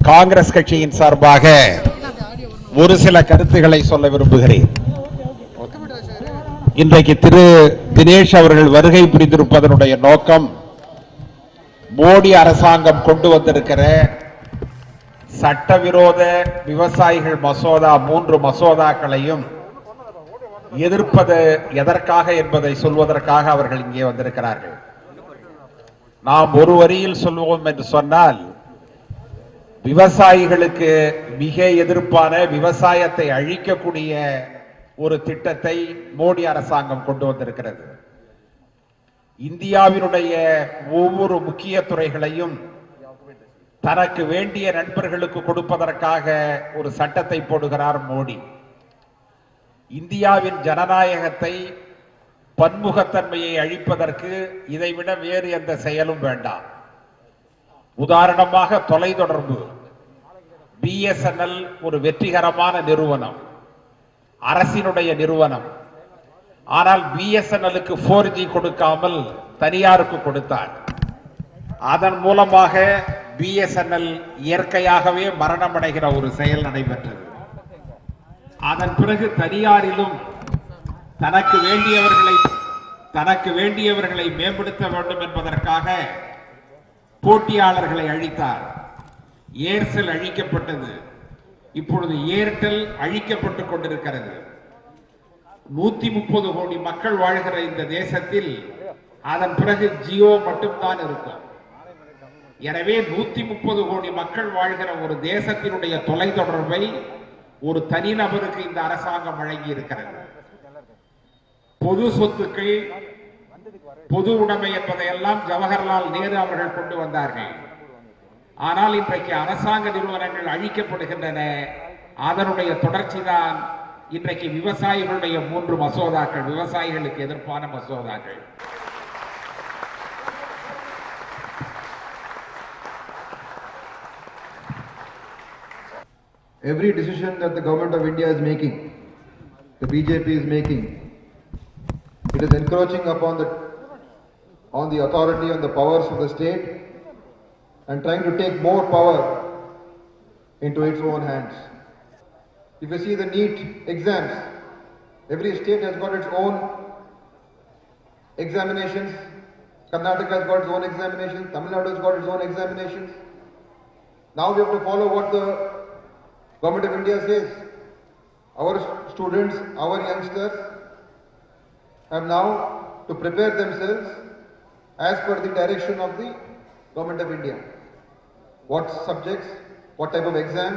காங்கிரஸ் கட்சியின் சார்பாக ஒரு சில கருத்துக்களை சொல்ல விரும்புகிறேன். இன்றைக்கு திரு தினேஷ் அவர்கள் வருகை புரிந்திருப்பதனுடைய நோக்கம் மோடி அரசாங்கம் கொண்டு வந்திருக்கிற சட்டவிரோத விவசாயிகள் மசோதா 3 மசோதாக்களையும் எதிர்ப்பது எதற்காக என்பதை சொல்வதற்காக அவர்கள் இங்கே வந்திருக்கிறார்கள். நாம் ஒரு வரியில் சொல்வோம் என்று சொன்னால், விவசாயிகளுக்கு மிக எதிர்ப்பான விவசாயத்தை அழிக்கக்கூடிய ஒரு திட்டத்தை மோடி அரசாங்கம் கொண்டு வந்திருக்கிறது. இந்தியாவினுடைய ஒவ்வொரு முக்கிய துறைகளையும் தனக்கு வேண்டிய நண்பர்களுக்கு கொடுப்பதற்காக ஒரு சட்டத்தை போடுகிறார் மோடி. இந்தியாவின் ஜனநாயகத்தை, பன்முகத்தன்மையை அழிப்பதற்கு இதைவிட வேறு எந்த செயலும் வேண்டாம். உதாரணமாக தொலைத்தொடர்பு, BSNL ஒரு வெற்றிகரமான நிறுவனம், அரசினுடைய நிறுவனம். ஆனால் BSNLக்கு 4G கொடுக்காமல் தனியாருக்கு கொடுத்தார். அதன் மூலமாக BSNL இயற்கையாகவே மரணமடைகிற ஒரு செயல் நடைபெற்றது. அதன் பிறகு தனியாரிலும் தனக்கு வேண்டியவர்களை மேம்படுத்த வேண்டும் என்பதற்காக போட்டியாளர்களை அழித்தார். ஏர்செல் அழிக்கப்பட்டது. இப்பொழுது ஏர்டெல் அழிக்கப்பட்டுக் கொண்டிருக்கிறது. 130 கோடி மக்கள் வாழ்கிற இந்த தேசத்தில் அதன் பிறகு ஜியோ மட்டும்தான் இருக்கும். எனவே 130 கோடி மக்கள் வாழ்கிற ஒரு தேசத்தினுடைய தொலைத்தொடர்பை ஒரு தனிநபருக்கு இந்த அரசாங்கம் வழங்கி இருக்கிறது. பொது சொத்துக்கள், பொது உடைமை என்பதையெல்லாம் ஜவஹர்லால் நேரு அவர்கள் கொண்டு வந்தார்கள். ஆனால் இன்றைக்கு அரசாங்க நிறுவனங்கள் அழிக்கப்படுகின்றன. அதனுடைய தொடர்ச்சி தான் இன்றைக்கு விவசாயிகளுடைய 3 மசோதாக்கள், விவசாயிகளுக்கு எதிர்ப்பான மசோதாக்கள். Every decision that the government of India is making, the BJP is making, it is encroaching upon the authority and the powers of the state and trying to take more power into its own hands. If you see the NEET exams, every state has got its own examinations. Karnataka has got its own examinations. Tamil Nadu has got its own examinations. Now we have to follow what the Government of India says. Our students, our youngsters have now to prepare themselves as per the direction of the Government of India. What subjects, what type of exam,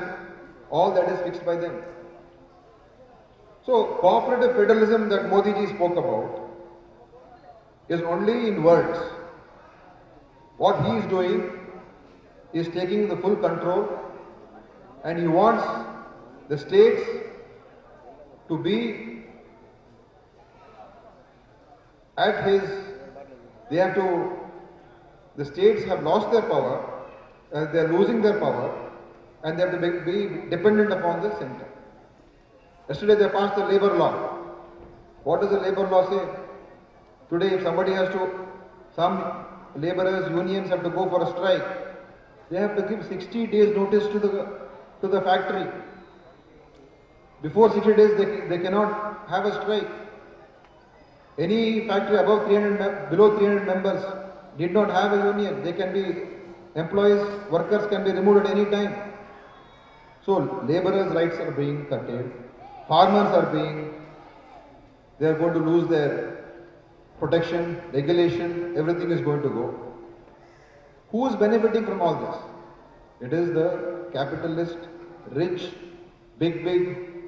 all that is fixed by them. So, cooperative federalism that Modi ji spoke about is only in words. What he is doing is taking the full control, and he wants the states to be at his, the states have lost their power, they are losing their power, and they have to be dependent upon the center. Yesterday they passed the labor law. What does the labor law say? Today if somebody some laborers, unions have to go for a strike, they have to give 60 days notice to the factory. Before 60 days they cannot have a strike. Any factory below 300 members did not have a union. They can be employees, workers can be removed at any time. So laborers' rights are being curtailed. Farmers they are going to lose their protection, regulation, everything is going to go. Who is benefiting from all this? It is the capitalist, rich, big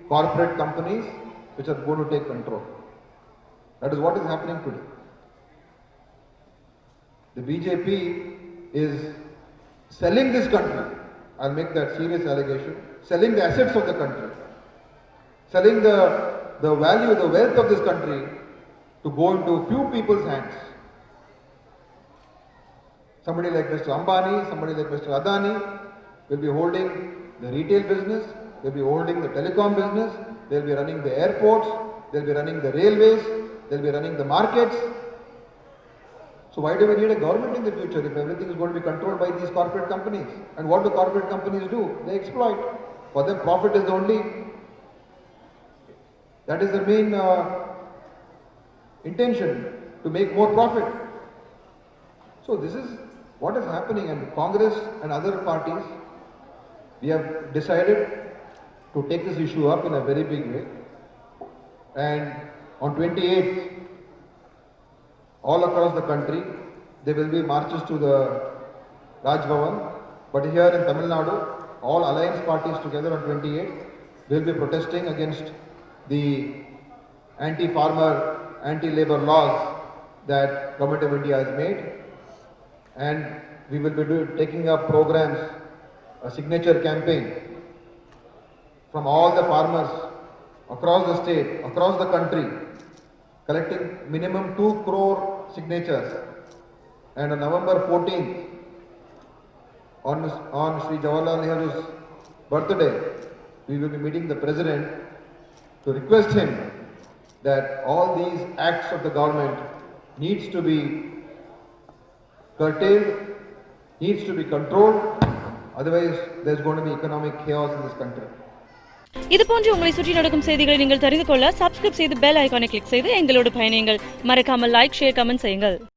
corporate companies which are going to take control. That is what is happening today. The BJP is selling this country. I'll make that serious allegation. Selling the assets of the country. Selling the value, the wealth of this country to go into few people's hands. Somebody like Mr. Ambani, somebody like Mr. Adani will be holding the retail business, they'll be holding the telecom business, they'll be running the airports, they'll be running the railways, they'll be running the markets. So why do we need a government in the future if everything is going to be controlled by these corporate companies? And what do corporate companies do? They exploit. For them, profit is the only. That is the main intention, to make more profit. So this is what is happening, and Congress and other parties, we have decided to take this issue up in a very big way. And on 28th, all across the country, there will be marches to the Raj Bhavan. But here in Tamil Nadu, all alliance parties together on 28th will be protesting against the anti-farmer, anti-labor laws that Government of India has made. And we will be taking up programs, a signature campaign from all the farmers across the state, across the country, collecting minimum 2 crore signatures. And on November 14th, on Sri Jawaharlal Nehru's birthday, we will be meeting the President to request him that all these acts of the government needs to be curtailed, needs to be controlled. Otherwise, there's going to be economic chaos in this country. இது போன்று உங்களை சுற்றி நடக்கும் செய்திகளை நீங்கள் தெரிந்து கொள்ள subscribe செய்து பெல் ஐகானை கிளிக் செய்து எங்களோடு பயணியுங்கள். மறக்காமல் லைக், ஷேர், கமெண்ட் செய்யுங்கள்.